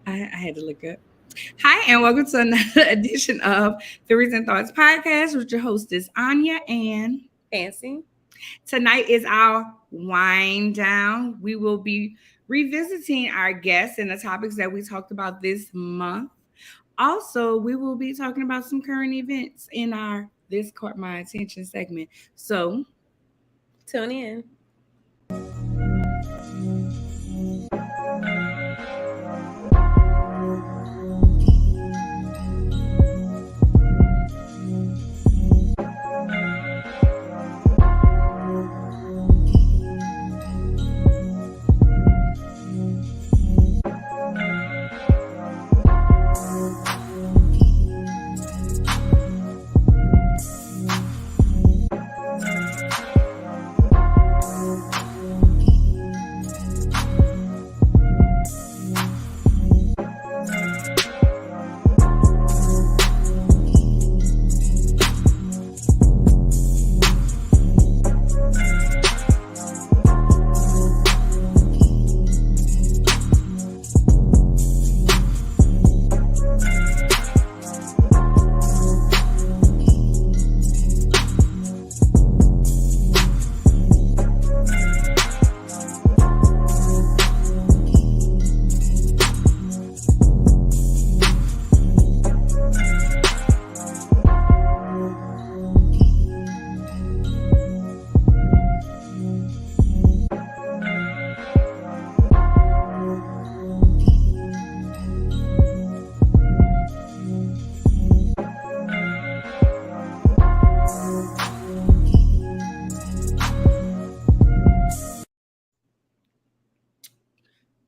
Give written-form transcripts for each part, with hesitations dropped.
I had to look up. Hi, and welcome to another edition of the Reason Thoughts podcast with your hostess, Anya. And Fancy. tonight is our wind down. We will be revisiting our guests and the topics that we talked about this month. Also, we will be talking about some current events in our This Caught My Attention segment. So, Tune in.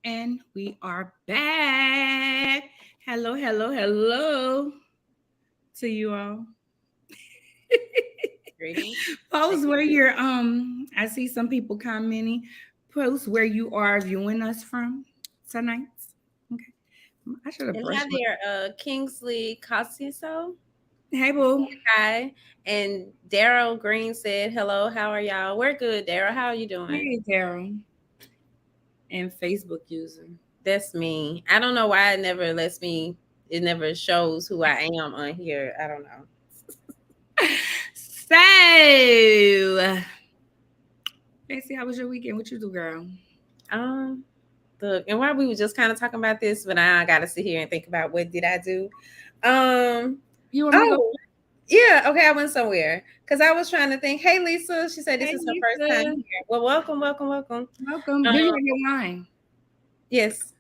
and we are back. Hello, hello, hello to you all. Greetings. Post where you're I see some people commenting. Post where you are viewing us from tonight. Okay. I should have And brushed hi my there, Kingsley Casiso. Hey boo. Hi. And Daryl Green said, hello, how are y'all? We're good, Daryl. How are you doing? Hey Daryl. And Facebook user. That's me. I don't know why it never shows who I am on here. I don't know. So Fancy, how was your weekend? What you do, girl? Um, Look, and why we were just kind of talking about this, but I gotta sit here and think about what did I do. Um, You want me to go? oh, yeah, okay, I went somewhere because I was trying to think. Hey, Lisa, she said this Hey is her first time Lisa. here. Well, welcome, welcome, welcome. Welcome. Do Um, you have your wine? yes,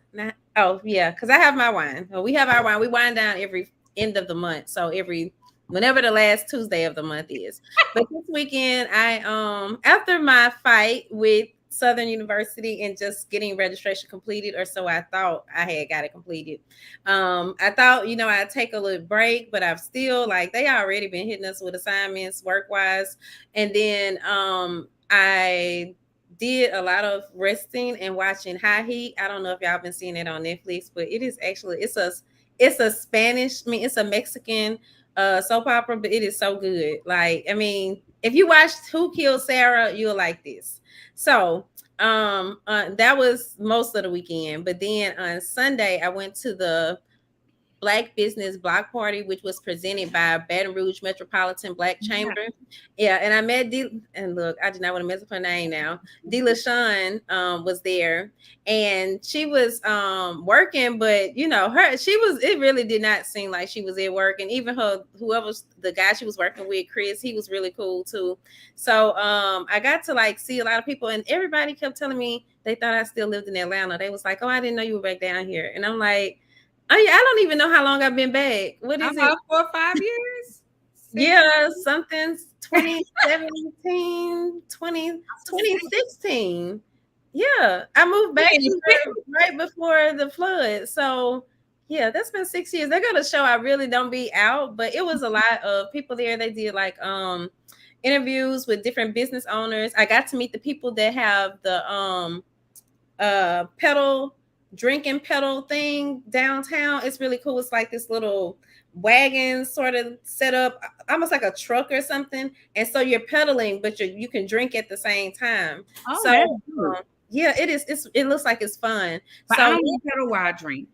oh yeah, because I have my wine. Well, we have our wine. We wind down every end of the month, so whenever the last Tuesday of the month is. But this weekend, I after my fight with Southern University and just getting registration completed, or so I thought I had got it completed. I thought, I'd take a little break, but I've still like they already been hitting us with assignments work wise. And then I did a lot of resting and watching High Heat. I don't know if y'all been seeing it on Netflix, but it is actually it's a Spanish, I mean it's a Mexican soap opera, but it is so good. Like, I mean, if you watched Who Killed Sarah, you'll like this. So that was most of the weekend. But then on Sunday, I went to the Black Business Block Party, which was presented by Baton Rouge Metropolitan Black Chamber. Yeah, and I met and look, I did not want to mess up her name now. D. LaShawn was there, and she was working, but it really did not seem like she was at work. And even whoever's the guy she was working with, Chris, he was really cool too. So I got to like see a lot of people, and everybody kept telling me they thought I still lived in Atlanta. They was like, "Oh, I didn't know you were back down here," and I'm like, I don't even know how long I've been back. What is it? 4 or 5 years? Yeah, something 2017, 2016. Yeah, I moved back right before the flood. So, yeah, that's been 6 years. They're going to show I really don't be out, but it was a lot of people there. They did like interviews with different business owners. I got to meet the people that have the pedal drinking pedal thing downtown. It's really cool. It's like this little wagon sort of set up, almost like a truck or something. And so you're pedaling, but you can drink at the same time. Oh, So yeah, it is. It looks like it's fun. But so I don't pedal while I drink.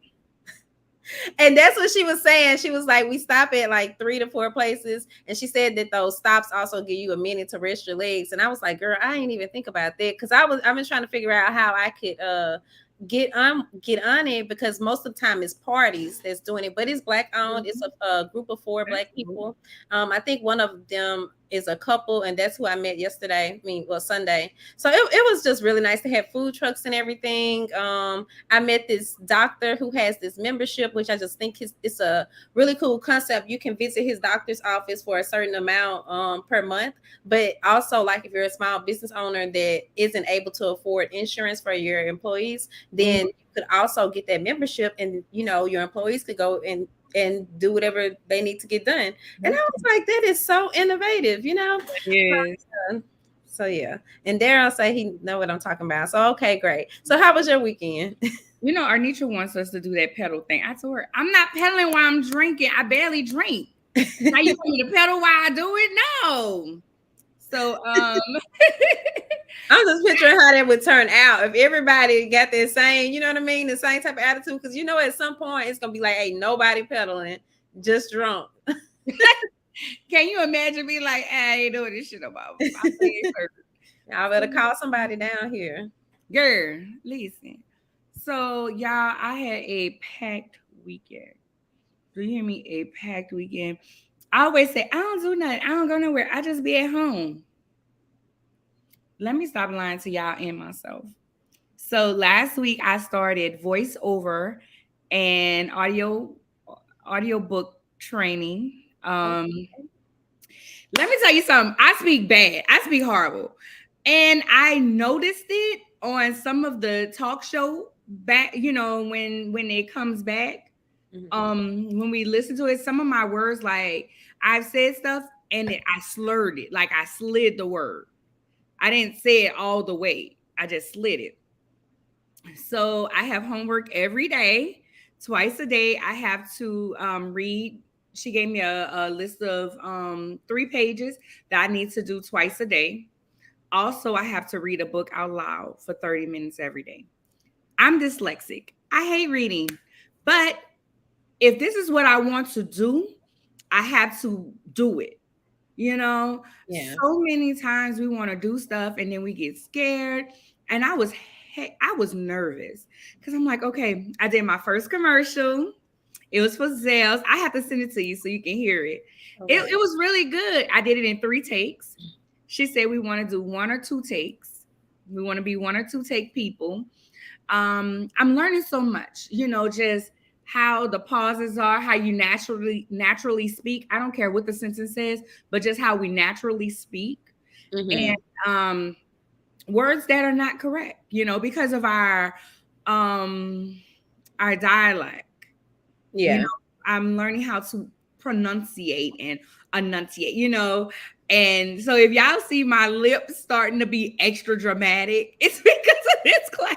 And that's what she was saying. She was like, we stop at like 3 to 4 places. And she said that those stops also give you a minute to rest your legs. And I was like, girl, I ain't even think about that. Cause I've been trying to figure out how I could get on it, because most of the time it's parties that's doing it, but it's black owned. It's a group of 4 black people. I think one of them is a couple, and that's who I met yesterday. Sunday. So it was just really nice to have food trucks and everything. I met this doctor who has this membership, which I just think it's a really cool concept. You can visit his doctor's office for a certain amount per month, but also, like, if you're a small business owner that isn't able to afford insurance for your employees, then you could also get that membership, and your employees could go and do whatever they need to get done. And I was like, that is so innovative, Yes. So yeah. And Daryl say he know what I'm talking about. So okay, great. So how was your weekend? Arnitra wants us to do that pedal thing. I told her, I'm not pedaling while I'm drinking. I barely drink. Now you want me to pedal while I do it? No. So I'm just picturing how that would turn out if everybody got that same, you know what I mean, the same type of attitude. Because at some point it's gonna be like, hey, nobody pedaling, just drunk. Can you imagine me like, I ain't doing this shit about I better call somebody down here. Girl, listen. So y'all, I had a packed weekend. Do you hear me? A packed weekend. I always say, I don't do nothing. I don't go nowhere. I just be at home. Let me stop lying to y'all and myself. So last week I started voiceover and audiobook training. Let me tell you something. I speak bad. I speak horrible. And I noticed it on some of the talk show back, when it comes back. When we listen to it, some of my words, like I've said stuff and I slurred it, like I slid the word. I didn't say it all the way. I just slid it. So I have homework every day, twice a day. I have to read. She gave me a list of 3 pages that I need to do twice a day. Also, I have to read a book out loud for 30 minutes every day. I'm dyslexic. I hate reading, but if this is what I want to do, I have to do it. So many times we want to do stuff and then we get scared. And I was nervous because I'm like, okay, I did my first commercial. It was for Zales. I have to send it to you so you can hear it. Okay. It was really good. I did it in 3 takes. She said we want to do 1 or 2 takes. We want to be 1 or 2 take people. I'm learning so much, just how the pauses are, how you naturally speak. I don't care what the sentence says, but just how we naturally speak. And words that are not correct, because of our dialect. Yeah. I'm learning how to pronunciate and enunciate, and so if y'all see my lips starting to be extra dramatic, it's because of this class.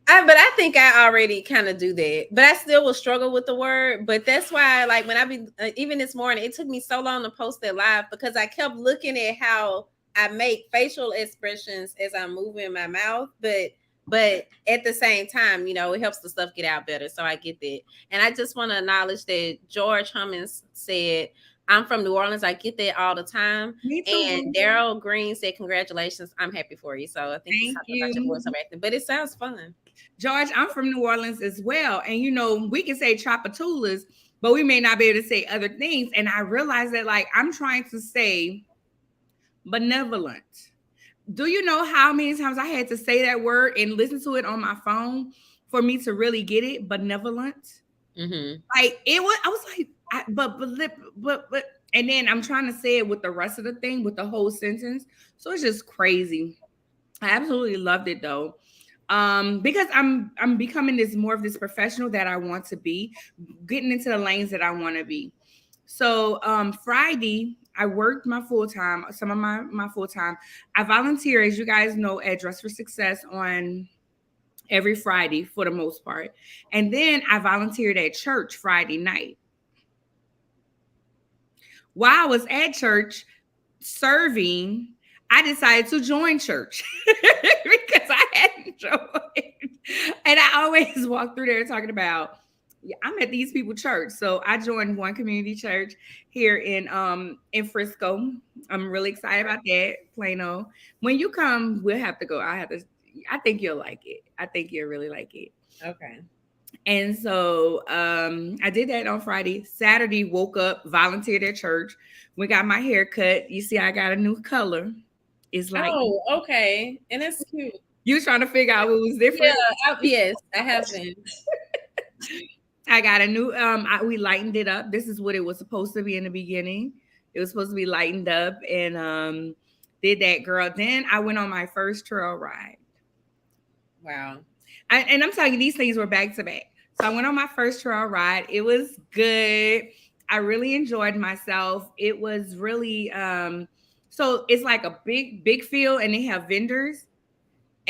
But I think I already kind of do that, but I still will struggle with the word. But that's why, like, when I be even this morning, it took me so long to post it live because I kept looking at how I make facial expressions as I'm moving my mouth, but at the same time, it helps the stuff get out better. So I get that. And I just want to acknowledge that George Hummins said, I'm from New Orleans. I get that all the time. And Daryl Green said, congratulations. I'm happy for you. So I think he's talking about your voice over acting, but it sounds fun. George, I'm from New Orleans as well. And, we can say Tropatulas, but we may not be able to say other things. And I realized that, like, I'm trying to say benevolent. Do you know how many times I had to say that word and listen to it on my phone for me to really get it? Benevolent. Like it was, I was like, but, and then I'm trying to say it with the rest of the thing, with the whole sentence. So it's just crazy. I absolutely loved it though. Because I'm becoming more of this professional that I want to be, getting into the lanes that I want to be. So Friday, I worked my full-time, some of my full-time. I volunteer, as you guys know, at Dress for Success on every Friday for the most part. And then I volunteered at church Friday night. While I was at church serving, I decided to join church because I hadn't joined. And I always walk through there talking about Yeah, I'm at these people church. So I joined one community church here in Frisco. I'm really excited about that. Plano. When you come, we'll have to go. I think you'll like it. I think you'll really like it. Okay. And so I did that on Friday. Saturday, woke up, volunteered at church. We got my hair cut. You see, I got a new color. It's like Oh, okay. And it's cute. you trying to figure out what was different. Yeah, yes, I have been. I got a new we lightened it up. This is what it was supposed to be in the beginning. It was supposed to be lightened up and did that, girl. Then I went on my first trail ride. Wow. And I'm telling you, these things were back to back. So I went on my first trail ride. It was good. I really enjoyed myself. It was really so it's like a big field and they have vendors.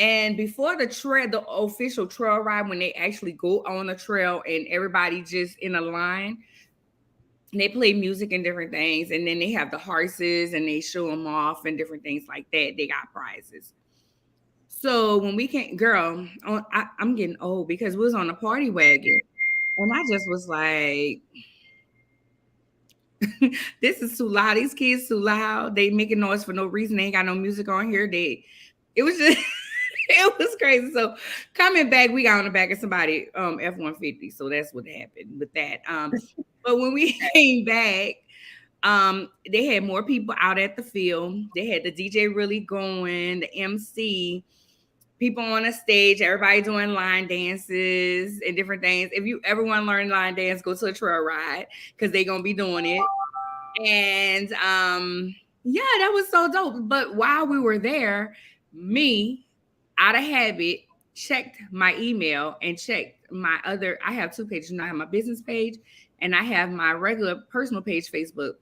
And before the official trail ride, when they actually go on the trail and everybody just in a line, they play music and different things. And then they have the horses and they show them off and different things like that. They got prizes. So when we came, girl, I'm getting old because we was on a party wagon. And I just was like, this is too loud. These kids too loud. They making noise for no reason. They ain't got no music on here. It was just it was crazy. So coming back, we got on the back of somebody F-150. So that's what happened with that. But when we came back, they had more people out at the field. They had the DJ really going, the MC, people on the stage, everybody doing line dances and different things. If you ever want to learn line dance, go to a trail ride because they're gonna be doing it. And yeah, that was so dope. But while we were there, me, out of habit, checked my email and checked my other. I have two pages. I have my business page and I have my regular personal page, Facebook.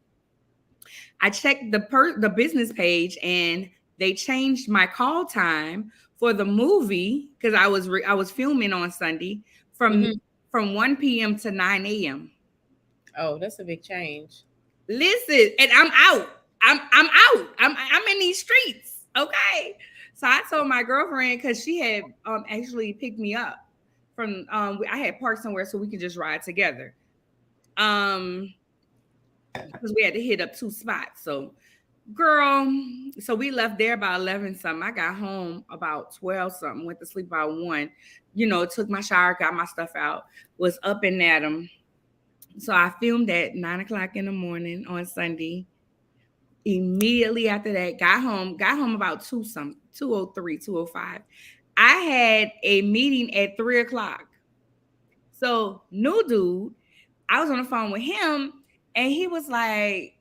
I checked the business page and they changed my call time for the movie because I was filming on Sunday from 1 p.m. to 9 a.m. Oh, that's a big change. Listen, and I'm out. I'm out. I'm in these streets. Okay. So I told my girlfriend because she had actually picked me up from I had parked somewhere so we could just ride together. Because we had to hit up 2 spots. So girl, so we left there about 11 something. I got home about 12 something, went to sleep about 1, took my shower, got my stuff out, was up and at 'em. So I filmed at 9 o'clock in the morning on Sunday. Immediately after that, got home about 2:03, 2:05. I had a meeting at 3 o'clock. So new dude, I was on the phone with him and he was like,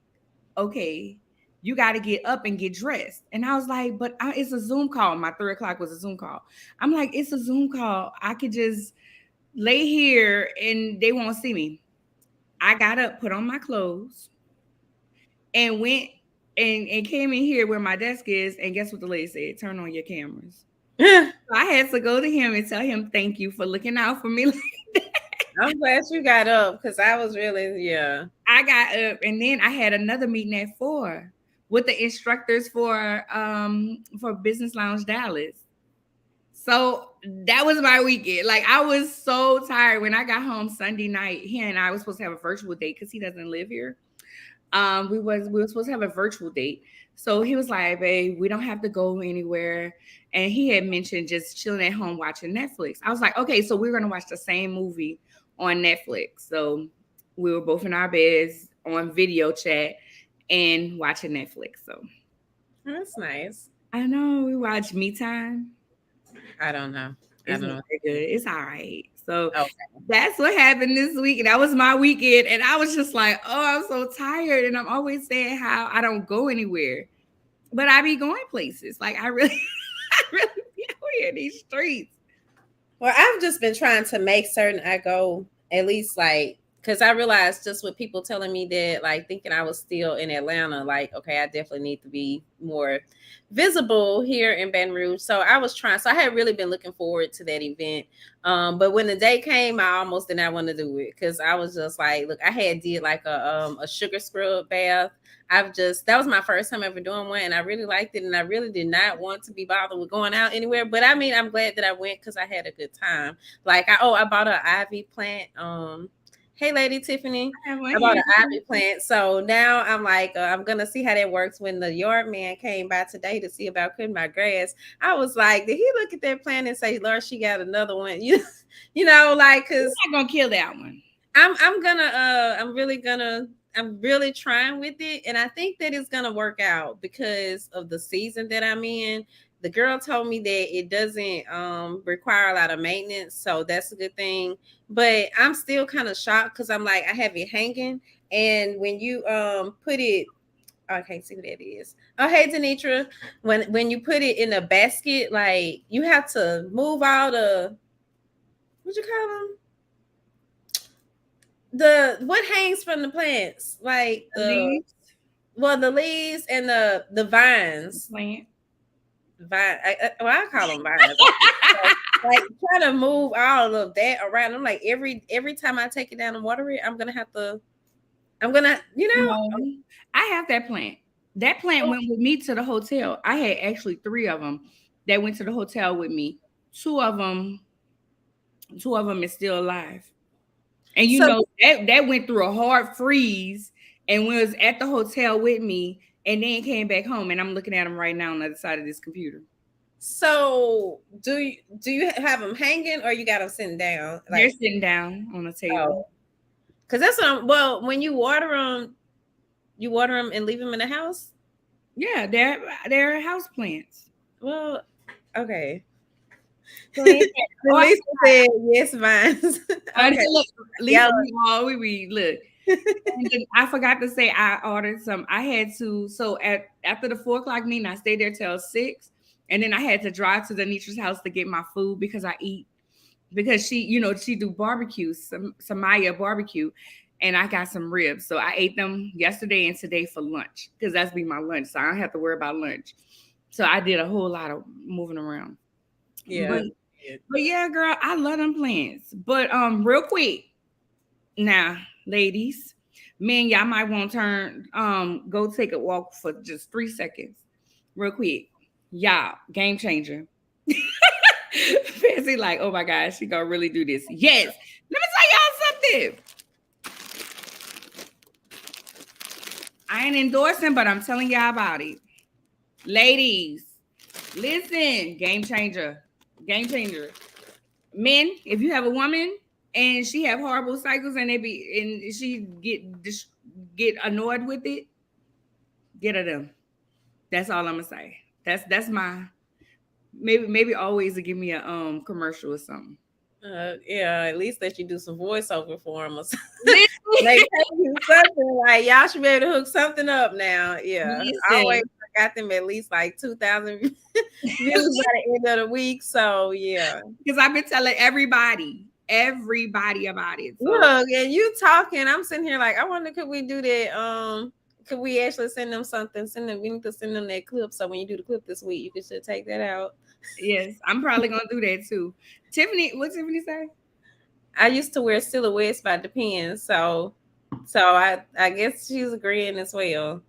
okay, you got to get up and get dressed. And I was like, but it's a Zoom call. My 3 o'clock was a Zoom call. I'm like, it's a Zoom call. I could just lay here and they won't see me. I got up, put on my clothes, and went and came in here where my desk is. And guess what the lady said? Turn on your cameras. So I had to go to him and tell him thank you for looking out for me like that. I'm glad you got up because I was really, yeah. I got up and then I had another meeting at 4 with the instructors for Business Lounge Dallas. So that was my weekend. Like I was so tired when I got home Sunday night. He and I was supposed to have a virtual date because he doesn't live here. We were supposed to have a virtual date. So he was like, babe, we don't have to go anywhere. And he had mentioned just chilling at home watching Netflix. I was like, okay, so we're gonna watch the same movie on Netflix. So we were both in our beds on video chat and watching Netflix. So that's nice. I know we watched Me Time. I don't know. It's not good. It's all right. So that's what happened this week. And that was my weekend. And I was just like, oh, I'm so tired. And I'm always saying how I don't go anywhere. But I be going places. Like I really be out here in these streets. Well, I've just been trying to make certain I go at least like because I realized just with people telling me that, like thinking I was still in Atlanta, like, okay, I definitely need to be more visible here in Baton Rouge. So I was trying. So I had really been looking forward to that event. But when the day came, I almost did not want to do it because I was just like, look, I had did like a sugar scrub bath. That was my first time ever doing one, and I really liked it, and I really did not want to be bothered with going out anywhere. But I mean, I'm glad that I went because I had a good time. Like I bought an ivy plant. Hey, Lady Tiffany, I bought an ivy plant. So now I'm like, I'm gonna see how that works. When the yard man came by today to see about cutting my grass, I was like, did he look at that plant and say, Lord, she got another one? You know, like, cause I'm not gonna kill that one. I'm really trying with it, and I think that it's gonna work out because of the season that I'm in. The girl told me that it doesn't require a lot of maintenance, so that's a good thing. But I'm still kind of shocked because I'm like, I have it hanging, and when you put it, oh, I can't see what that is. Oh, hey, Denitra, when you put it in a basket, like you have to move all the, what you call them? What hangs from the plants, like the leaves. Well, the leaves and the vines. Plant. I call them vines. Like trying to move all of that around. I'm like, every time I take it down and water it, I'm gonna, I have that plant. That plant went with me to the hotel. I had actually 3 of them that went to the hotel with me. Two of them is still alive. And that went through a hard freeze and was at the hotel with me and then came back home, and I'm looking at them right now on the other side of this computer. So do you have them hanging or you got them sitting down? Like, they're sitting down on the table. Because that's what when you water them and leave them in the house? Yeah, they're house plants. Well, okay. Lisa said yes, vines. Okay. Lisa, we read. Look, and I forgot to say I ordered some. I had to. So after the 4 o'clock meeting, I stayed there till 6, and then I had to drive to Denitra's house to get my food because I eat. Because she do barbecue, Samaya barbecue, and I got some ribs. So I ate them yesterday and today for lunch because that's be my lunch. So I don't have to worry about lunch. So I did a whole lot of moving around. Yeah. But yeah, girl, I love them plants. But real quick, now, ladies, men, y'all might want to go take a walk for just 3 seconds. Real quick. Y'all, game changer. Fancy like, oh my gosh, she gonna really do this. Yes. Let me tell y'all something. I ain't endorsing, but I'm telling y'all about it. Ladies, listen, game changer. Game changer. Men, if you have a woman and she have horrible cycles and she get annoyed with it, get her them. That's all I'm gonna say. That's my maybe always to give me a commercial or something. Yeah, at least that you do some voiceover for them or something. Like something like y'all should be able to hook something up now. Yeah, I always got them at least like 2,000 views by the end of the week. So yeah, because I've been telling everybody about it. So. Look, and you talking, I'm sitting here like, I wonder, could we do that? Could we actually send them something? We need to send them that clip. So when you do the clip this week, you should take that out. Yes, I'm probably gonna do that too. Tiffany, what Tiffany say? I used to wear silhouettes by Depends, so I guess she's agreeing as well.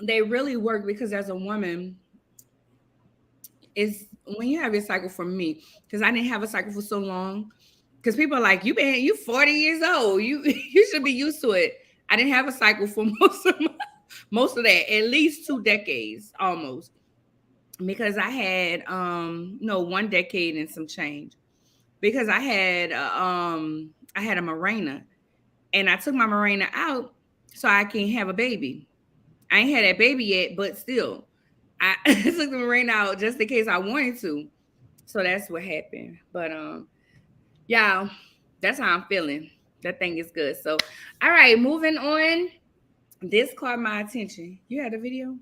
They really work because as a woman, is when you have your cycle for me, because I didn't have a cycle for so long. Because people are like, you 40 years old, you should be used to it. I didn't have a cycle for most of that, at least 2 decades almost. Because I had 1 decade and some change. Because I had a Mirena, and I took my Mirena out so I can have a baby. I ain't had that baby yet, but still, I took the Mirena out just in case I wanted to. So that's what happened. But y'all, that's how I'm feeling. That thing is good. So, all right, moving on. This caught my attention. You had a video?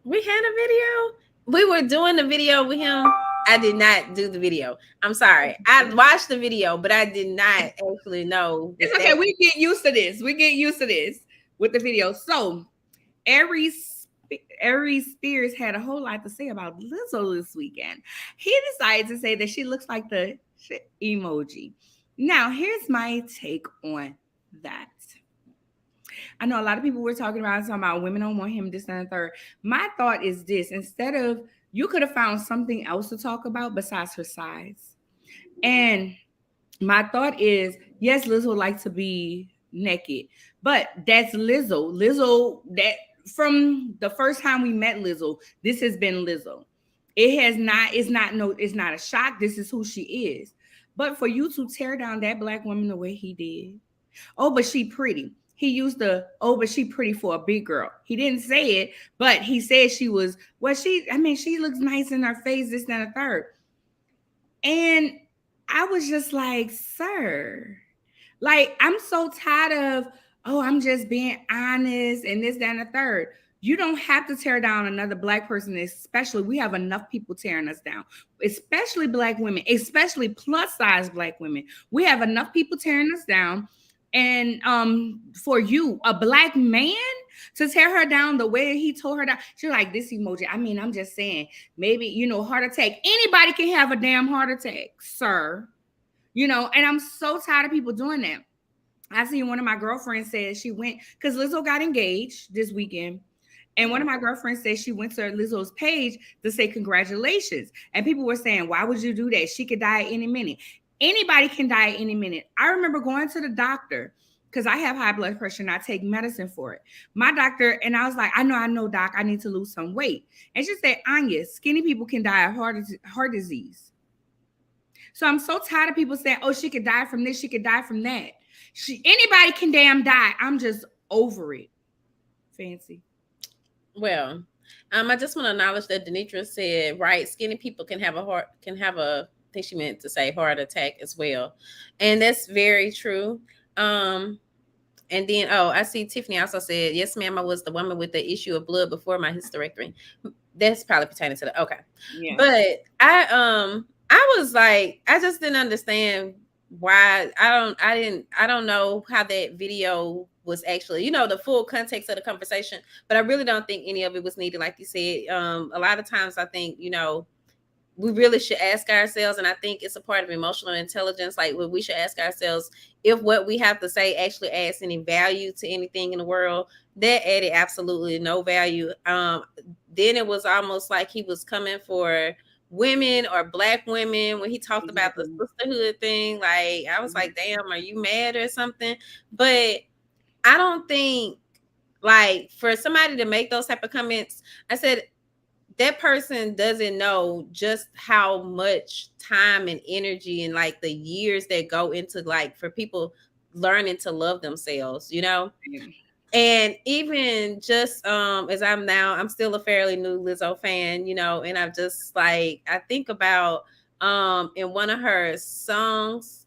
We had a video. We were doing the video with him. I did not do the video. I'm sorry. I watched the video, but I did not actually know It's that. okay. We get used to this. We get used to this with the video. So Aries Spears had a whole lot to say about Lizzo this weekend. He decided to say that she looks like the shit emoji. Now, here's my take on that. I know a lot of people were talking about women don't want him, this, and the third. My thought is this: instead of, you could have found something else to talk about besides her size. And my thought is, yes, Lizzo likes to be naked, but that's Lizzo. Lizzo, that from the first time we met Lizzo, this has been Lizzo. It has not, it's not a shock. This is who she is. But for you to tear down that black woman the way he did, oh, but she pretty. He used the, oh, but she pretty for a big girl. He didn't say it, but he said she was, well, she looks nice in her face, this, and a third. And I was just like, sir, like, I'm so tired of, oh, I'm just being honest and this, that, and the third. You don't have to tear down another black person, especially we have enough people tearing us down, especially black women, especially plus size black women. We have enough people tearing us down. And for you, a black man, to tear her down the way he tore her down, she's like, this emoji. I mean, I'm just saying, maybe, heart attack. Anybody can have a damn heart attack, sir. And I'm so tired of people doing that. I see one of my girlfriends said she went, because Lizzo got engaged this weekend. And one of my girlfriends said she went to Lizzo's page to say congratulations. And people were saying, why would you do that? She could die at any minute. Anybody can die at any minute. I remember going to the doctor because I have high blood pressure and I take medicine for it. My doctor, and I was like, I know, doc, I need to lose some weight. And she said, Anya, skinny people can die of heart disease. So I'm so tired of people saying, oh, she could die from this, she could die from that. Anybody can damn die. I'm just over it. Fancy. Well, I just want to acknowledge that Denitra said, right, skinny people can have I think she meant to say heart attack as well. And that's very true. And then, I see Tiffany also said, yes, ma'am, I was the woman with the issue of blood before my hysterectomy. That's probably pertaining to the, okay. Yeah. But I was like, I just didn't understand why. I don't know how that video was actually, the full context of the conversation, but I really don't think any of it was needed. Like you said, a lot of times I think, we really should ask ourselves, and I think it's a part of emotional intelligence. Like, we should ask ourselves if what we have to say actually adds any value to anything in the world. That added absolutely no value. Then it was almost like he was coming for women or black women when he talked about the sisterhood thing. Like, I was like, damn, are you mad or something? But I don't think, like, for somebody to make those type of comments, I said, that person doesn't know just how much time and energy and like the years that go into, like, for people learning to love themselves, And even just as I'm still a fairly new Lizzo fan, and I'm just like, I think about in one of her songs,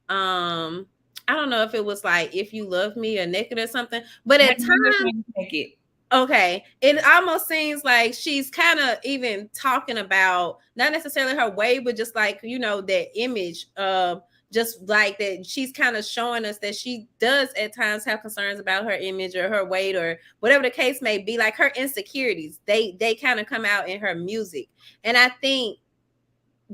I don't know if it was like If You Love Me or Naked or something, but at times, okay, it almost seems like she's kind of even talking about not necessarily her weight, but just like, that image of just like that. She's kind of showing us that she does at times have concerns about her image or her weight or whatever the case may be, like her insecurities. They kind of come out in her music. And I think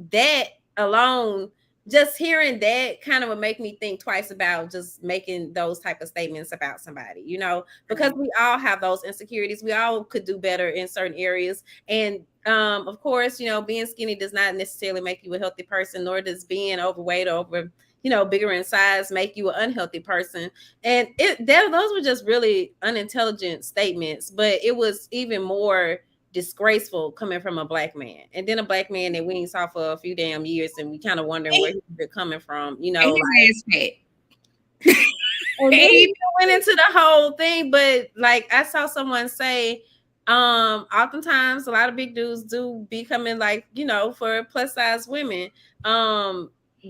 that alone, just hearing that kind of would make me think twice about just making those type of statements about somebody, because we all have those insecurities. We all could do better in certain areas. And of course, being skinny does not necessarily make you a healthy person, nor does being overweight or bigger in size make you an unhealthy person. And those were just really unintelligent statements, but it was even more disgraceful coming from a black man, and then a black man that we ain't saw for a few damn years, and we kind of wondering where he's coming from, And then he went into the whole thing. But like I saw someone say, oftentimes a lot of big dudes do be coming, like, for plus size women,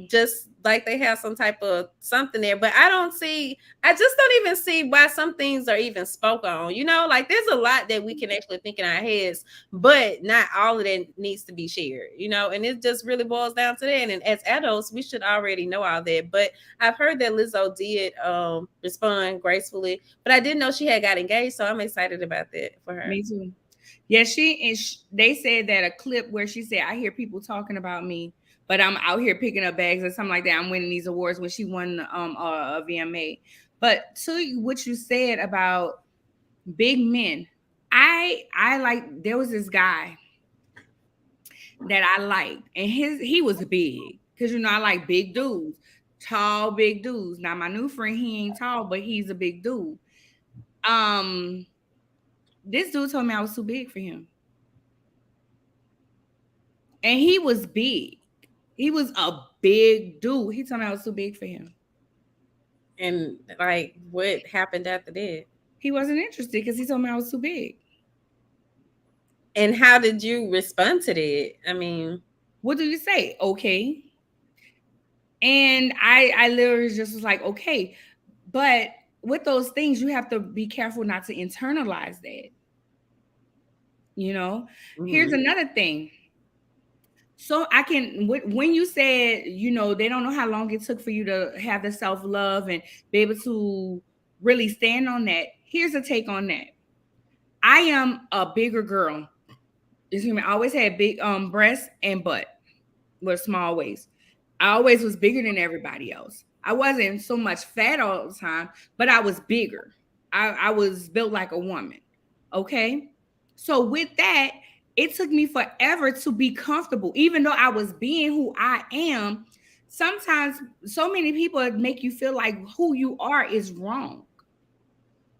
just like they have some type of something there. But I just don't even see why some things are even spoke on. You know, like there's a lot that we can actually think in our heads, but not all of that needs to be shared, you know, and it just really boils down to that. And as adults, we should already know all that. But I've heard that Lizzo did respond gracefully, but I didn't know she had got engaged, so I'm excited about that for her. Me too. Yeah, they said that a clip where she said, I hear people talking about me, but I'm out here picking up bags or something like that. I'm winning these awards when she won a VMA. But to what you said about big men, I like, there was this guy that I liked, and he was big, because you know I like big dudes, tall big dudes. Now my new friend, he ain't tall, but he's a big dude. This dude told me I was too big for him, and he was big. He was a big dude. He told me I was too big for him. And like, what happened after that? He wasn't interested because he told me I was too big. And how did you respond to that? I mean, what do you say? Okay. And I literally just was like, okay. But with those things, you have to be careful not to internalize that. You know, here's another thing. So when you said, you know, they don't know how long it took for you to have the self-love and be able to really stand on that. Here's a take on that. I am a bigger girl. I always had big breasts and butt with small waist. I always was bigger than everybody else. I wasn't so much fat all the time, but I was bigger. I was built like a woman. Okay. So with that, it took me forever to be comfortable, even though I was being who I am. Sometimes so many people make you feel like who you are is wrong.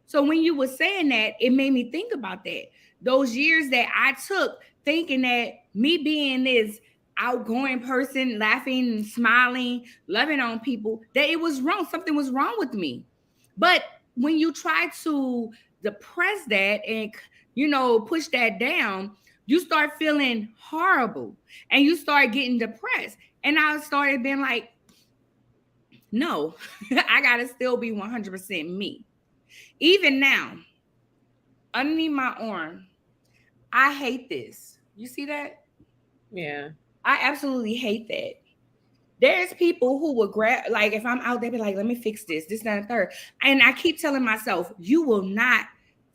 So when you were saying that, it made me think about that. Those years that I took thinking that me being this outgoing person, laughing and smiling, loving on people, that it was wrong. Something was wrong with me. But when you try to depress that and, you know, push that down, you start feeling horrible and you start getting depressed. And I started being like, no, I got to still be 100% me. Even now, underneath my arm, I hate this. You see that? Yeah. I absolutely hate that. There's people who will grab, like if I'm out there, be like, let me fix this, that, and third. And I keep telling myself, you will not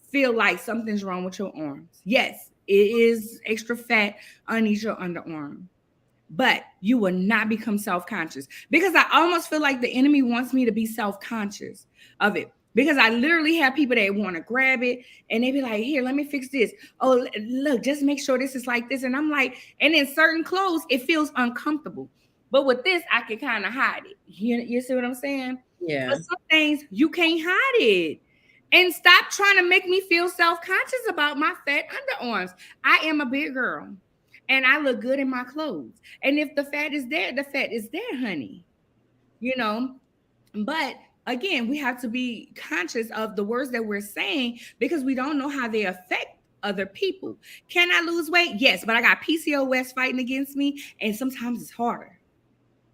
feel like something's wrong with your arms. Yes, it is extra fat underneath your underarm, but you will not become self-conscious, because I almost feel like the enemy wants me to be self-conscious of it. Because I literally have people that want to grab it and they be like, here, let me fix this. Oh, look, just make sure this is like this. And I'm like, and in certain clothes, it feels uncomfortable. But with this, I can kind of hide it. You see what I'm saying? Yeah. But some things, you can't hide it. And stop trying to make me feel self-conscious about my fat underarms. I am a big girl and I look good in my clothes. And if the fat is there, the fat is there, honey. You know, but again, we have to be conscious of the words that we're saying, because we don't know how they affect other people. Can I lose weight? Yes, but I got PCOS fighting against me, and sometimes it's harder,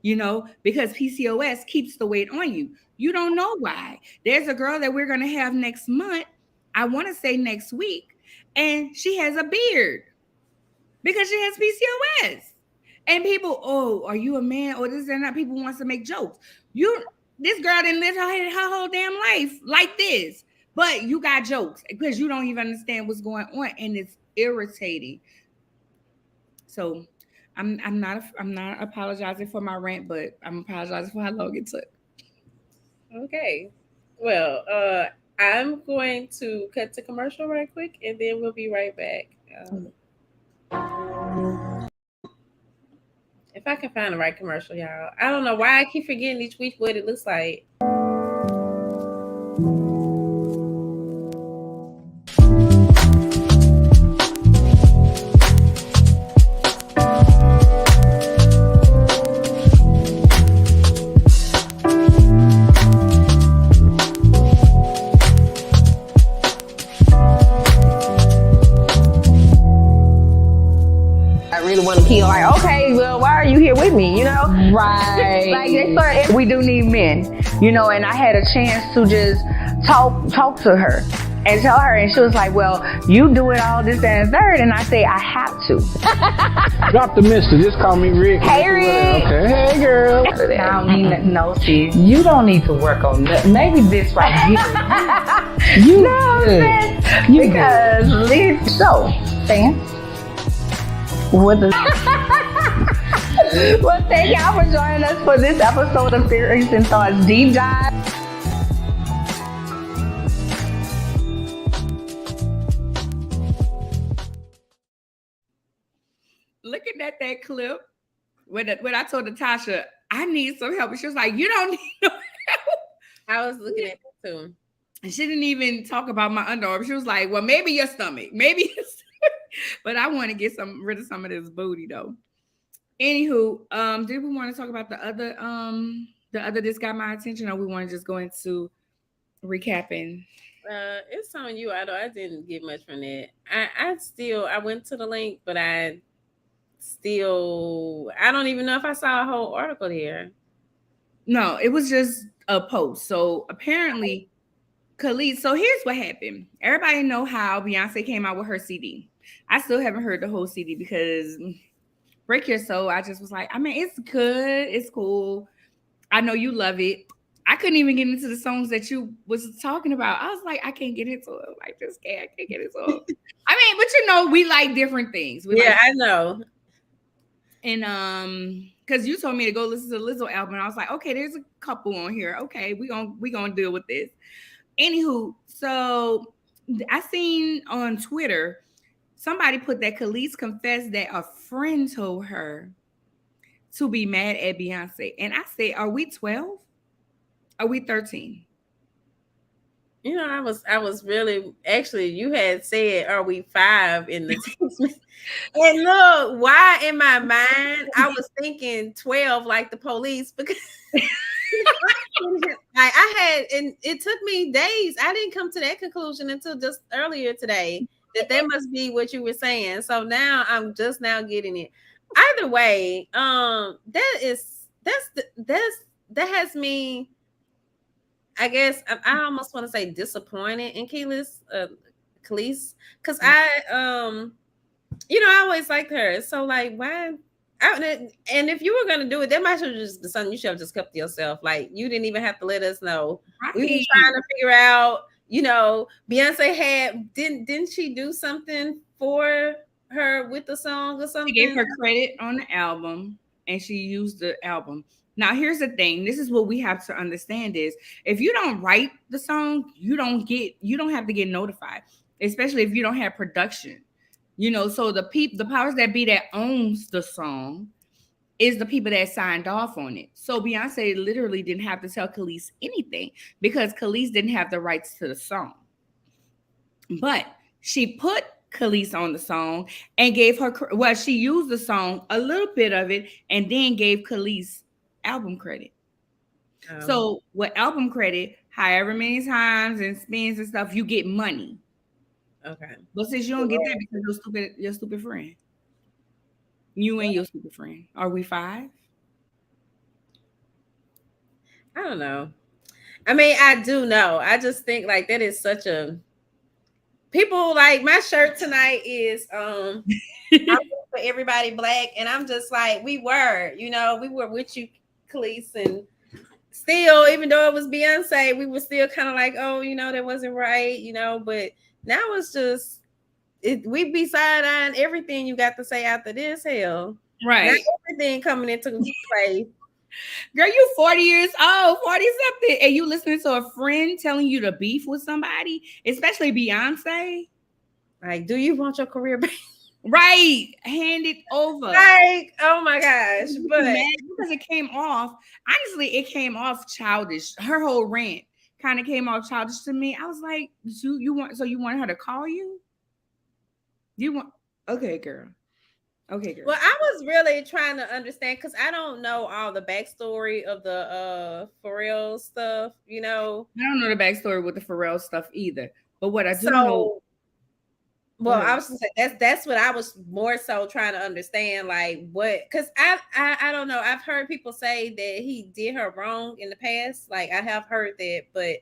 you know, because PCOS keeps the weight on you. You don't know why. There's a girl that we're going to have next month, I want to say next week, and she has a beard because she has PCOS. And people, oh, are you a man? Or this and that. People wants to make jokes. This girl didn't live her whole damn life like this, but you got jokes because you don't even understand what's going on, and it's irritating. So I'm not apologizing for my rant, but I'm apologizing for how long it took. Okay. Well, I'm going to cut to commercial right quick, and then we'll be right back. If I can find the right commercial, y'all. I don't know why I keep forgetting each week what it looks like. want to kill. Like, okay, well, why are you here with me? You know, Right. like they start. We do need men, you know. And I had a chance to just talk to her and tell her, and she was like, "Well, you doing all this and third," and I say, "I have to." Drop the mister. Just call me Rick. Hey, Rick. Okay. Hey, girl. I don't need nothing, no, sis. You don't need to work on that. Maybe this right here. You good. You Because listen, so fans, what the well, thank y'all for joining us for this episode of Theories and Thoughts Deep Dive. Looking at that clip, when I told Natasha I need some help, and she was like, "You don't need no help." I was looking at it too. And she didn't even talk about my underarm. She was like, "Well, maybe your stomach, maybe your stomach." But I want to get rid of some of this booty though. Anywho, did we want to talk about the other this got my attention, or we want to just go into recapping? It's on you. I didn't get much from that. I went to the link, but I don't even know if I saw a whole article there. No, it was just a post. So apparently, Khalees. So here's what happened. Everybody know how Beyonce came out with her CD. I still haven't heard the whole CD because Break Your Soul. I just was like, I mean, it's good, it's cool. I know you love it. I couldn't even get into the songs that you was talking about. I was like, I can't get into it. Like this guy, I can't get into it. I mean, but you know, we like different things. I know. And because you told me to go listen to the Lizzo album, and I was like, okay, there's a couple on here. Okay, we gonna deal with this. Anywho, so I seen on Twitter somebody put that Khalees confessed that a friend told her to be mad at Beyonce, and I said, are we 12? Are we 13? You know, I was really actually. You had said, "Are we 5?" in the text. And look, why in my mind I was thinking 12, like the police, because I had, and it took me days. I didn't come to that conclusion until just earlier today that must be what you were saying. So now I'm just now getting it. Either way, that has me. I guess I almost want to say disappointed in Khalees, because I always liked her. So like, why? And if you were gonna do it, that might have just been something you should have just kept to yourself. Like you didn't even have to let us know. Right. We were trying to figure out. You know, Beyonce didn't she do something for her with the song or something? She gave her credit on the album, and she used the album. Now, here's the thing. This is what we have to understand is if you don't write the song, you don't have to get notified, especially if you don't have production. You know, so the powers that be that owns the song is the people that signed off on it. So Beyonce literally didn't have to tell Khalees anything because Khalees didn't have the rights to the song. But she put Khalees on the song and gave her, well, she used the song, a little bit of it, and then gave Khalees album credit. So with album credit, however many times and spins and stuff, you get money. Okay. But since you don't get that because your stupid friend. You and your stupid friend. Are we 5? I don't know. I mean, I do know. I just think like that is such a people like my shirt tonight is I'm for everybody black, and I'm just like we were with you, Khalees, and still, even though it was Beyonce, we were still kind of like, oh, that wasn't right, but now it's just we be side-eyeing everything you got to say after this, hell. Right. Not everything coming into play. Girl, you 40 years old, 40-something, and you listening to a friend telling you to beef with somebody, especially Beyonce. Like, do you want your career back? Right. Hand it over. Like, oh my gosh. But because it came off, honestly, it came off childish. Her whole rant kind of came off childish to me. I was like, you want her to call you? Okay, girl. Okay, girl. Well, I was really trying to understand because I don't know all the backstory of the Pharrell stuff, I don't know the backstory with the Pharrell stuff either. But what I do know, Well, I was gonna say that's what I was more so trying to understand, like what, because I don't know. I've heard people say that he did her wrong in the past. Like I have heard that, but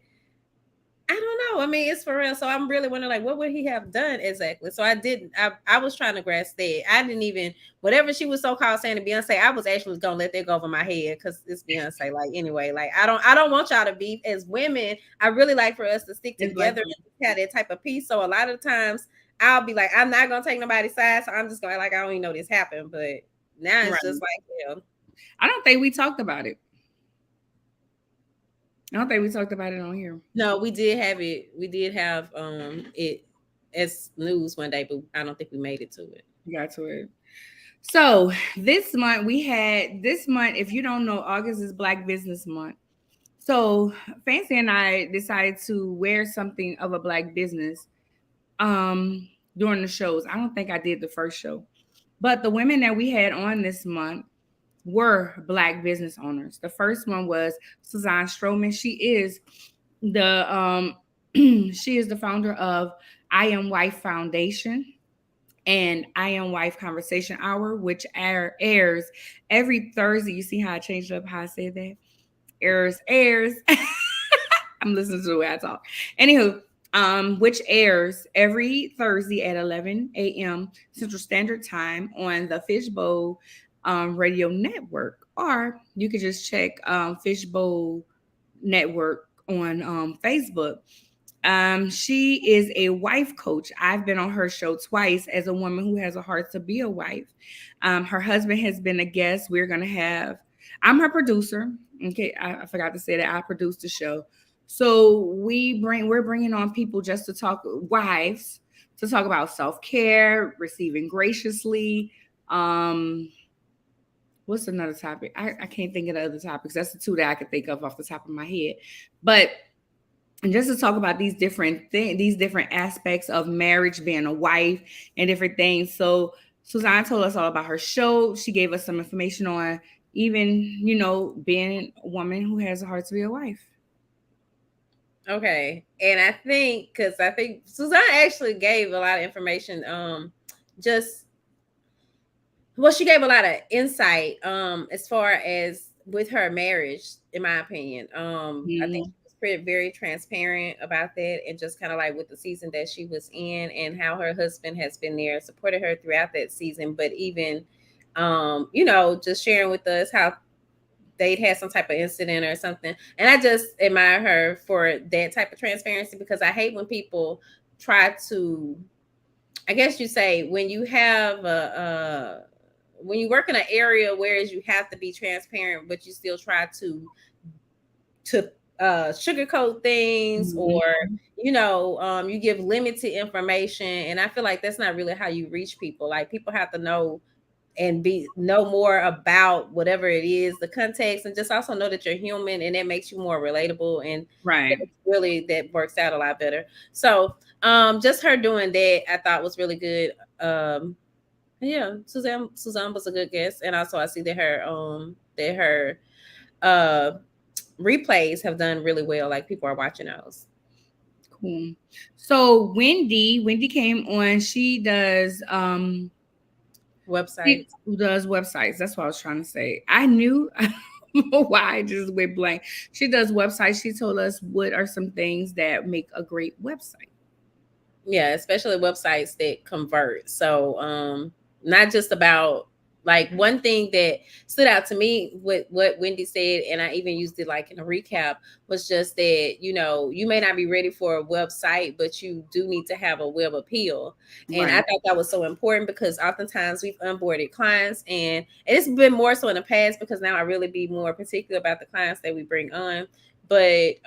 I don't know. I mean, it's for real. So I'm really wondering, like, what would he have done exactly? So I was trying to grasp that. I didn't even, whatever she was so called saying to Beyonce, I was actually gonna let that go over my head because it's Beyonce. Like, anyway, like I don't want y'all to be as women. I really like for us to stick together and have that type of peace. So a lot of times I'll be like, I'm not gonna take nobody's side. So I'm just going like, I don't even know this happened. But now it's just like, I don't think we talked about it. I don't think we talked about it on here. No, we did have it. We did have it as news one day, but I don't think we made it to it. We got to it. So this month, if you don't know, August is Black Business Month. So Fancy and I decided to wear something of a Black business during the shows. I don't think I did the first show, but the women that we had on this month were Black business owners. The first one was Suzanne Stroman. She is the founder of I Am Wife Foundation and I Am Wife Conversation Hour, which airs every Thursday. You see how I changed up how I said that? Airs. I'm listening to the way I talk. Anywho, which airs every Thursday at 11 a.m. Central Standard Time on the Fishbowl Radio Network, or you could just check Fishbowl Network on Facebook. She is a wife coach. I've been on her show twice as a woman who has a heart to be a wife. Her husband has been a guest. I'm her producer. Okay, I forgot to say that I produced the show. So we're bringing on people just to talk, wives, to talk about self-care, receiving graciously. What's another topic? I can't think of the other topics. That's the two that I could think of off the top of my head. But just to talk about these different aspects of marriage, being a wife, and different things. So Suzanne told us all about her show. She gave us some information on even, being a woman who has a heart to be a wife. Okay. And I think Suzanne actually gave a lot of information. She gave a lot of insight as far as with her marriage, in my opinion. I think she was very transparent about that, and just kind of like with the season that she was in and how her husband has been there, supported her throughout that season, but even just sharing with us how they'd had some type of incident or something. And I just admire her for that type of transparency, because I hate when people try to, I guess you say, when you have when you work in an area whereas you have to be transparent, but you still try to sugarcoat things, or you give limited information. And I feel like that's not really how you reach people. Like, people have to know and know more about whatever it is, the context, and just also know that you're human, and that makes you more relatable. And really, that works out a lot better. So just her doing that, I thought was really good. Yeah, Suzanne was a good guest. And also I see that her replays have done really well. Like, people are watching those. Cool. So Wendy came on. She does websites. Who does websites? That's what I was trying to say. I knew why I just went blank. She does websites. She told us what are some things that make a great website. Yeah, especially websites that convert. So not just about, like, one thing that stood out to me with what Wendy said, and I even used it like in a recap, was just that, you may not be ready for a website, but you do need to have a web appeal. And I thought that was so important, because oftentimes we've onboarded clients, and it's been more so in the past, because now I really be more particular about the clients that we bring on. But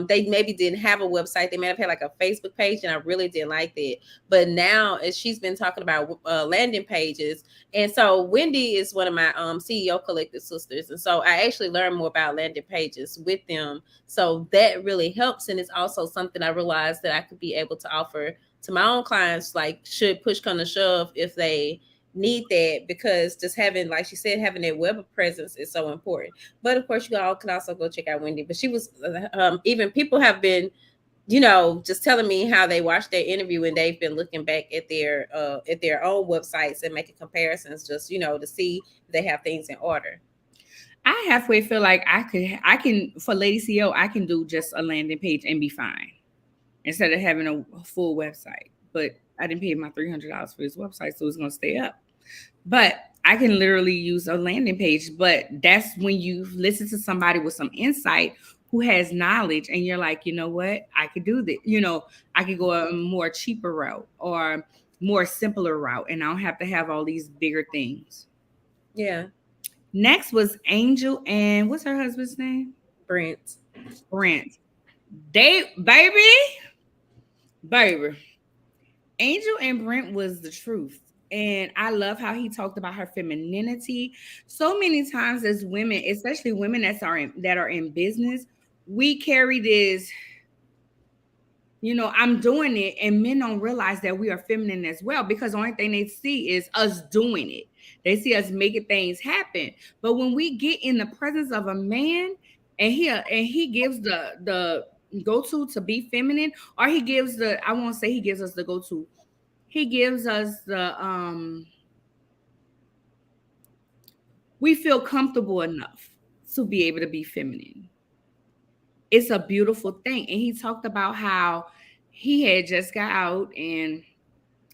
they maybe didn't have a website. They may have had like a Facebook page, and I really didn't like that. But now, as she's been talking about landing pages, and so Wendy is one of my CEO Collective sisters, and so I actually learned more about landing pages with them. So that really helps, and it's also something I realized that I could be able to offer to my own clients, like, should push come to shove, if they need that, because just having, like she said, having that web presence is so important. But of course, you all can also go check out Wendy. But she was even people have been just telling me how they watched their interview and they've been looking back at their own websites and making comparisons, just to see if they have things in order. I halfway feel like I can for Lady CEO, I can do just a landing page and be fine instead of having a full website. But I didn't pay my $300 for this website, so it's gonna stay up. But I can literally use a landing page. But that's when you listen to somebody with some insight who has knowledge, and you're like, you know what, I could do this. I could go a more cheaper route or more simpler route, and I don't have to have all these bigger things. Yeah. Next was Angel and what's her husband's name? Brent. Baby. Angel and Brent was the truth. And I love how he talked about her femininity. So many times as women, especially women that are in business, we carry this, I'm doing it, and men don't realize that we are feminine as well, because the only thing they see is us doing it. They see us making things happen. But when we get in the presence of a man and he gives the go-to to be feminine, or he gives I won't say he gives us the go-to. He gives us we feel comfortable enough to be able to be feminine. It's a beautiful thing. And he talked about how he had just got out and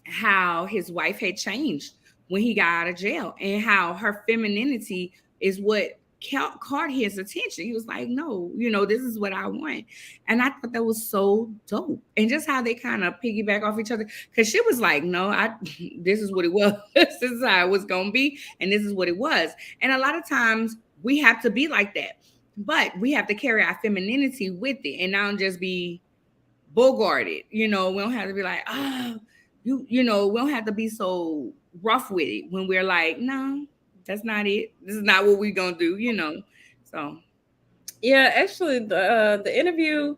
how his wife had changed when he got out of jail, and how her femininity is what caught his attention. He was like, no, this is what I want. And I thought that was so dope. And just how they kind of piggyback off each other, because she was like, no, this is what it was. This is how it was going to be. And this is what it was. And a lot of times we have to be like that, but we have to carry our femininity with it and not just be bogarted. We don't have to be like, we don't have to be so rough with it when we're like, no, that's not it. This is not what we're gonna do, So yeah, actually the interview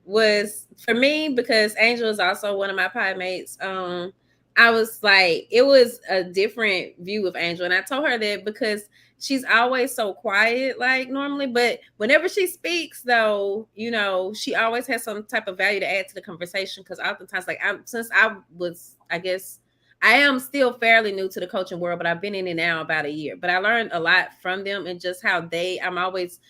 was for me, because Angel is also one of my pie mates. I was like, it was a different view of Angel. And I told her that because she's always so quiet, like normally, but whenever she speaks though, she always has some type of value to add to the conversation. Because oftentimes, like I am still fairly new to the coaching world, but I've been in it now about a year. But I learned a lot from them, and just how I'm always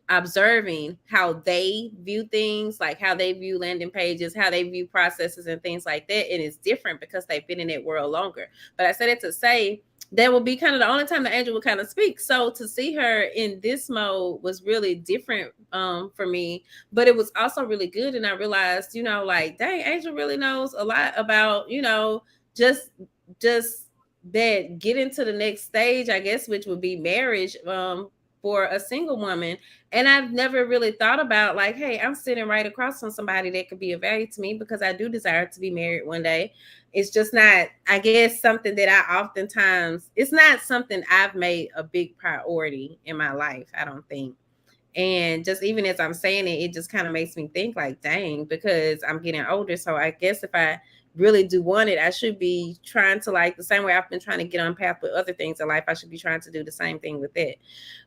observing how they view things, like how they view landing pages, how they view processes and things like that. And it's different because they've been in that world longer. But I said it to say that will be kind of the only time that Angel will kind of speak. So to see her in this mode was really different for me, but it was also really good. And I realized, like, dang, Angel really knows a lot about, just that getting to the next stage, I guess, which would be marriage for a single woman. And I've never really thought about like, hey, I'm sitting right across from somebody that could be of value to me, because I do desire to be married one day. It's just not, I guess, something that it's not something I've made a big priority in my life, I don't think. And just even as I'm saying it, it just kind of makes me think like, dang, because I'm getting older. So I guess if I really do want it, I should be trying to, like, the same way I've been trying to get on path with other things in life, I should be trying to do the same thing with it.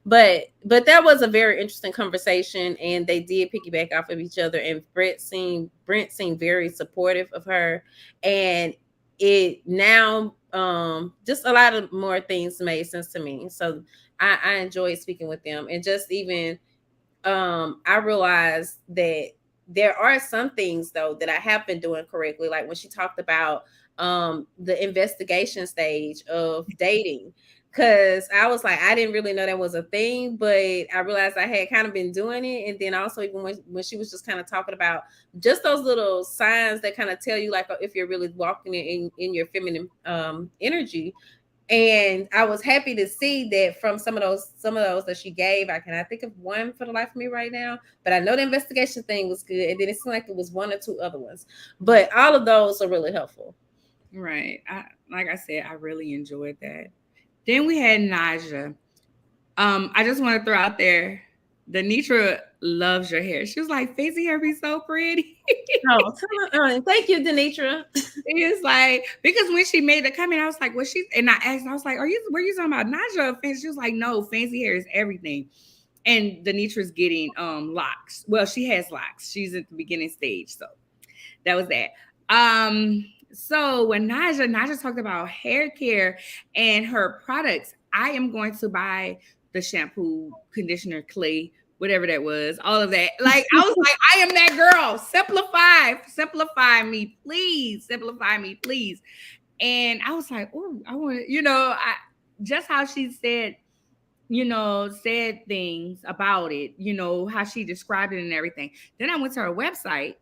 But that was a very interesting conversation, and they did piggyback off of each other, and Brent seemed very supportive of her. And it now just a lot of more things made sense to me. So I enjoyed speaking with them. And just even I realized that there are some things though that I have been doing correctly. Like when she talked about the investigation stage of dating, because I was like, I didn't really know that was a thing, but I realized I had kind of been doing it. And then also even when she was just kind of talking about just those little signs that kind of tell you like if you're really walking in your feminine energy. And I was happy to see that from some of those that she gave. I cannot think of one for the life of me right now, but I know the investigation thing was good. And then it seemed like it was one or two other ones, but all of those are really helpful. Right. Like I said, I really enjoyed that. Then we had Naja. I just want to throw out there, Denitra loves your hair. She was like, "Fancy hair be so pretty." Thank you, Denitra. It's like, because when she made the comment, I was like, and I asked, I was like, were you talking about Naja or Fancy? She was like, no, fancy hair is everything. and Denitra's getting locks. Well, she has locks. She's at the beginning stage, so that was that. So when Naja talked about hair care and her products, I am going to buy the shampoo, conditioner, clay, whatever that was, all of that. Like I was like, I am that girl. Simplify me, please. Simplify me, please. And I was like, oh, I want to, just how she said, said things about it, how she described it and everything. Then I went to her website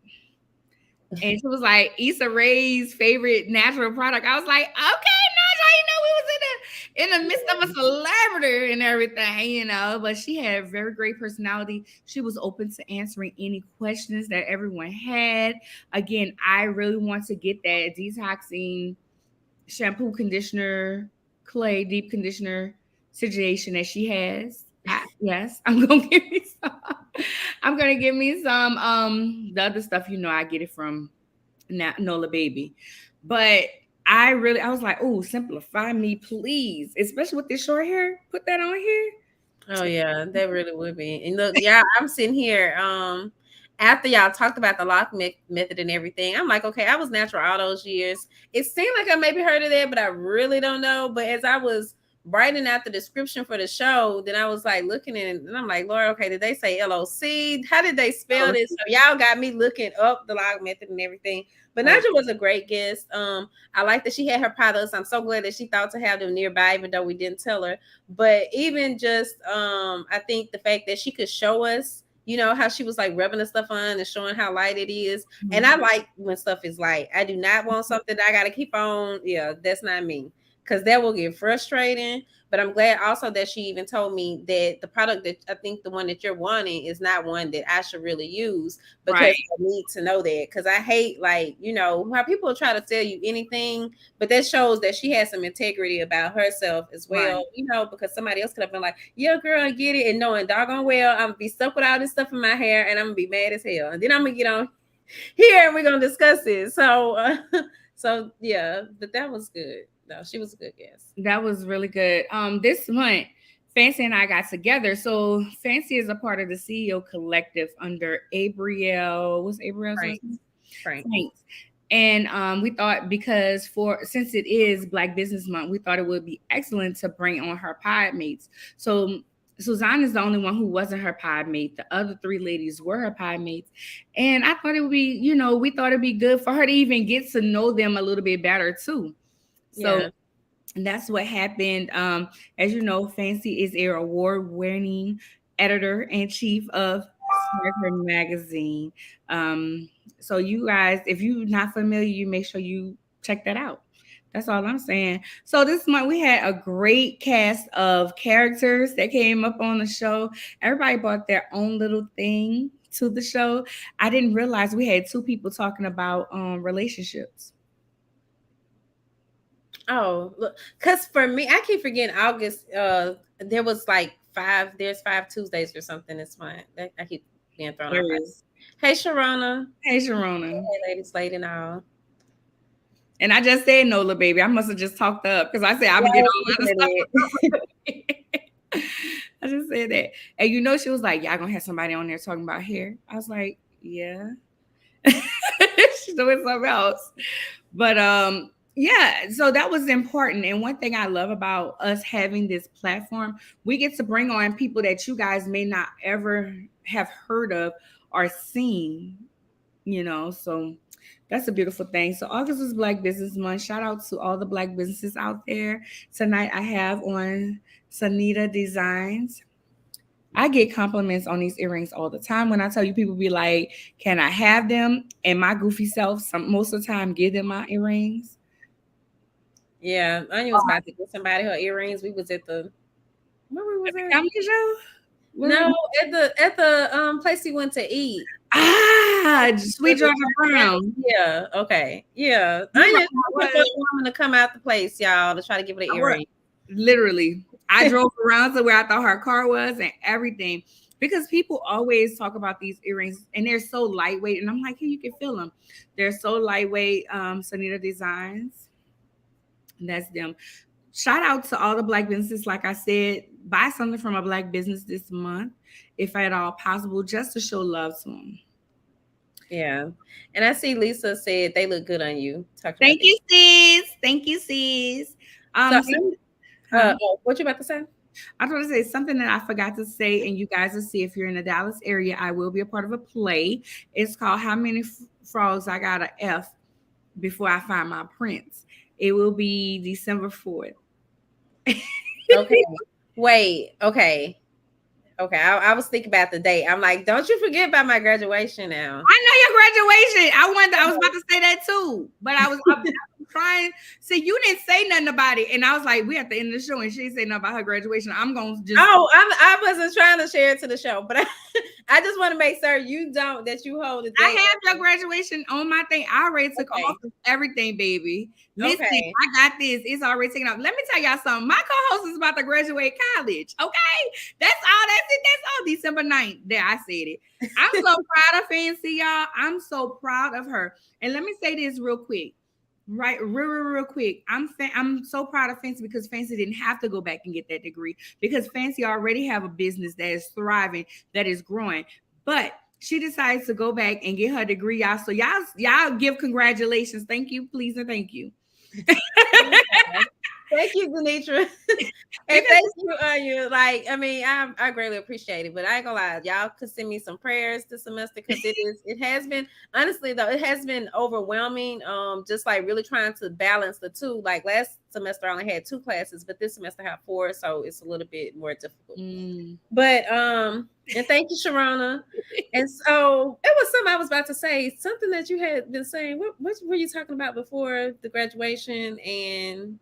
and she was like, Issa Rae's favorite natural product. I was like, okay, Naja, we was in the midst of a celebrity and everything, but she had a very great personality. She was open to answering any questions that everyone had. Again, I really want to get that detoxing shampoo, conditioner, clay, deep conditioner situation that she has. Yes, I'm gonna give me some. I'm gonna give me some. The other stuff, I get it from Nola Baby, but I was like, oh, simplify me, please, especially with this short hair. Put that on here. Oh yeah, that really would be. And look, yeah, I'm sitting here. After y'all talked about the lock method and everything, I'm like, okay, I was natural all those years. It seemed like I maybe heard of that, but I really don't know. But as I was writing out the description for the show, then I was like looking at it and I'm like, Lord, okay, did they say LOC? How did they spell this? So y'all got me looking up the lock method and everything. But Naja was a great guest. I like that she had her products. I'm so glad that she thought to have them nearby, even though we didn't tell her. But even just I think the fact that she could show us, how she was like rubbing the stuff on and showing how light it is. Mm-hmm. And I like when stuff is light. I do not want something that I got to keep on. Yeah, that's not me. Because that will get frustrating. But I'm glad also that she even told me that the product that I think the one that you're wanting is not one that I should really use, because I need to know that. Because I hate, how people try to tell you anything, but that shows that she has some integrity about herself as well, because somebody else could have been like, yeah, girl, I get it. And knowing doggone well, I'm going to be stuck with all this stuff in my hair and I'm going to be mad as hell. And then I'm going to get on here and we're going to discuss it. So, yeah, but that was good. No, she was a good guest. That was really good. This month, Fancy and I got together. So Fancy is a part of the CEO Collective under Abrielle. What's Abrielle's name? Frank. And we thought, because since it is Black Business Month, we thought it would be excellent to bring on her pod mates. So Suzanne is the only one who wasn't her pod mate. The other three ladies were her pod mates. And I thought it would be, we thought it'd be good for her to even get to know them a little bit better too. So that's what happened. As you know, Fancy is an award-winning editor-in-chief of Smarter Magazine. So you guys, if you're not familiar, you make sure you check that out. That's all I'm saying. So this month we had a great cast of characters that came up on the show. Everybody brought their own little thing to the show. I didn't realize we had two people talking about relationships. Oh, look, because for me, I keep forgetting August. There was there's 5 Tuesdays or something this month. I keep being thrown off. Hey, Sharona. Hey, Sharona. Hey, ladies, late and all. And I just said Nola Baby. I must have just talked up because I said I'm getting all that stuff. I just said that. And she was like, y'all gonna have somebody on there talking about hair. I was like, yeah. She's doing something else. But yeah, so that was important. And one thing I love about us having this platform, we get to bring on people that you guys may not ever have heard of or seen, so that's a beautiful thing. So August is Black Business Month. Shout out to all the Black businesses out there. Tonight I have on Sanita Designs. I get compliments on these earrings all the time. When I tell you, people be like, can I have them? And my goofy self, most of the time, give them my earrings. Yeah, Anya was about to get somebody her earrings. We was at the where we was at? Comedy show? No, at the place we went to eat. Sweet Georgia Brown. Yeah. Okay. Yeah. Anya was the woman to come out the place, y'all, to try to give her the earring. Literally, I drove around to where I thought her car was and everything, because people always talk about these earrings and they're so lightweight. And I'm like, hey, you can feel them. They're so lightweight. Sanita Designs. That's them. Shout out to all the Black businesses. Like I said, buy something from a Black business this month, if at all possible, just to show love to them. Yeah. And I see Lisa said they look good on you. Talk about Thank that. you, sis. Thank you, sis. What you about to say? I was going to say something that I forgot to say, and you guys will see if you're in the Dallas area. I will be a part of a play. It's called How Many Frogs I Got a F Before I Find My Prince. It will be December 4th. Okay. Wait. Okay. I was thinking about the date. I'm like, don't you forget about my graduation now. I know your graduation. I was about to say that too, but I'm trying. See, you didn't say nothing about it, and I was like, we at the end of the show, and she didn't say nothing about her graduation. I'm gonna just. Oh, I wasn't trying to share it to the show, but I just want to make sure that you hold it. I have your graduation on my thing. I already took off everything, baby. Listen, I got this. It's already taken off. Let me tell y'all something. My co-host is about to graduate college. Okay, that's all. That's it. That's all. December 9th. There, I said it. I'm so proud of Fancy, y'all. I'm so proud of her. And let me say this real quick. Right, real quick. I'm so proud of Fancy because Fancy didn't have to go back and get that degree because Fancy already have a business that is thriving, that is growing. But she decides to go back and get her degree, y'all. So y'all give congratulations. Thank you, please, and thank you. Thank you, Denitra. And thank you, Anya. Like, I mean, I greatly appreciate it, but I ain't gonna lie, y'all could send me some prayers this semester because it has been, honestly though, it has been overwhelming. Just like really trying to balance the two. Like last semester I only had 2 classes, but this semester I have 4, so it's a little bit more difficult. But and thank you, Sharona. And so it was something I was about to say, something that you had been saying. What were you talking about before the graduation and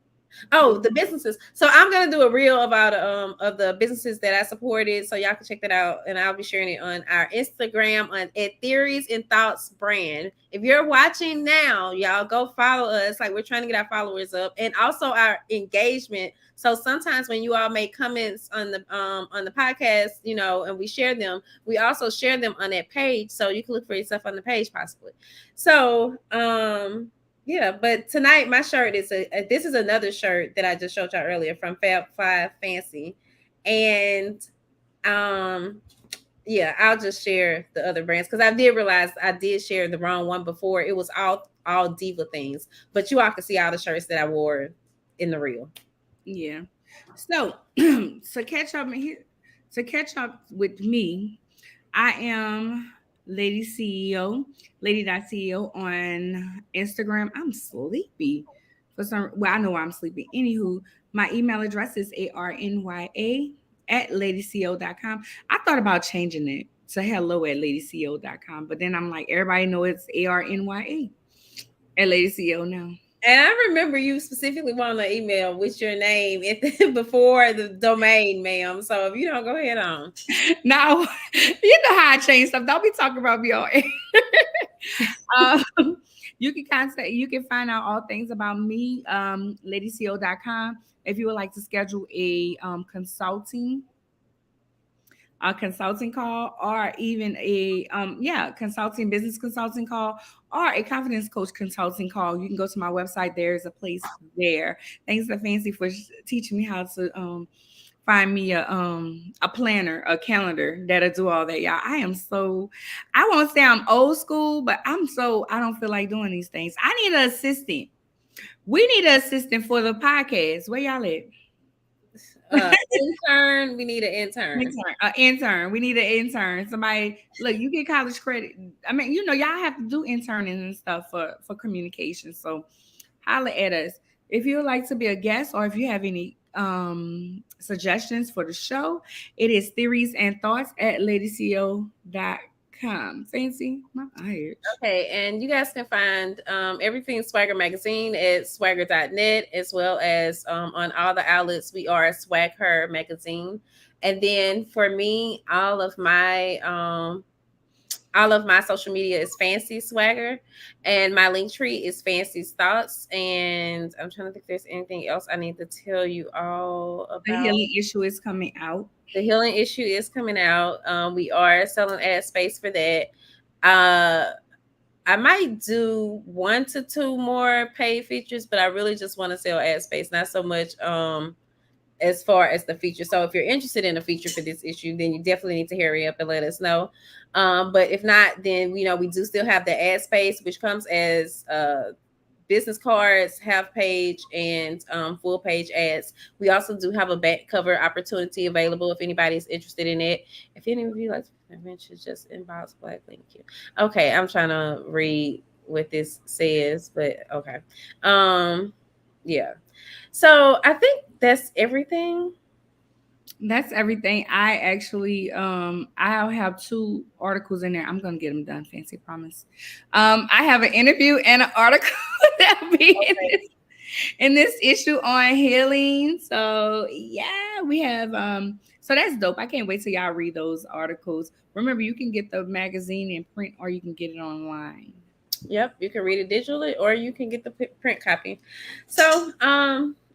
the businesses? So I'm gonna do a reel about of the businesses that I supported, so y'all can check that out, and I'll be sharing it on our Instagram at Theories and Thoughts brand. If you're watching now, y'all go follow us. Like, we're trying to get our followers up and also our engagement. So sometimes when you all make comments on the podcast, you know, and we share them, we also share them on that page, so you can look for yourself on the page possibly. So yeah, but tonight my shirt is this is another shirt that I just showed y'all earlier from Fab Five Fancy, and yeah, I'll just share the other brands because I did realize I did share the wrong one before. It was all Diva things, but you all can see all the shirts that I wore in the reel. Yeah. So to catch up with me, I am Lady CEO, Lady.CEO on Instagram. I'm sleepy I know I'm sleepy. Anywho, my email address is arnya@ladyco.com. I thought about changing it to hello@ladyco.com, but then I'm like, everybody know it's arnya@ladyco now. And I remember you specifically wanting an email with your name before the domain, ma'am. So if you don't, go ahead on. Now, you know how I change stuff. Don't be talking about me on air. You can find out all things about me, ladyco.com. If you would like to schedule a consulting call, or even a business consulting call, or a confidence coach consulting call, you can go to my website. There's a place there. Thanks to Fancy for teaching me how to find me a planner, a calendar that'll do all that, y'all. I won't say I'm old school, but I don't feel like doing these things. I need an assistant. We need an assistant for the podcast. Where y'all at? Intern. We need an intern. Intern. We need an intern. Somebody, look, you get college credit. I mean, you know, y'all have to do interning and stuff for communication. So holler at us. If you would like to be a guest, or if you have any suggestions for the show, it is theoriesandthoughts@ladyco.com. Fancy, my eyes. Okay, and you guys can find everything Swagger Magazine at swagger.net, as well as on all the outlets. We are Swag Her Magazine. And then for me, all of my social media is Fancy Swagger, and my link tree is Fancy's Thoughts. And I'm trying to think if there's anything else I need to tell you all about. The healing issue is coming out. The healing issue is coming out. We are selling ad space for that. I might do 1 to 2 more paid features, but I really just want to sell ad space, not so much as far as the feature. So if you're interested in a feature for this issue, then you definitely need to hurry up and let us know. But if not, then we do still have the ad space, which comes as business cards, half page, and full page ads. We also do have a back cover opportunity available if anybody is interested in it. If any of you like to mention, just inbox Black. Thank you. Okay, I'm trying to read what this says, but okay. Yeah. So I think that's everything. That's everything. I actually I'll have 2 articles in there. I'm gonna get them done, fancy promise. I have an interview and an article that'll be in this issue on healing. So yeah, we have so that's dope. I can't wait till y'all read those articles. Remember, you can get the magazine in print or you can get it online. Yep, you can read it digitally or you can get the print copy. So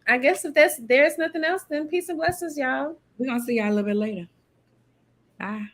I guess if there's nothing else, then peace and blessings, y'all. We're gonna see y'all a little bit later. Bye.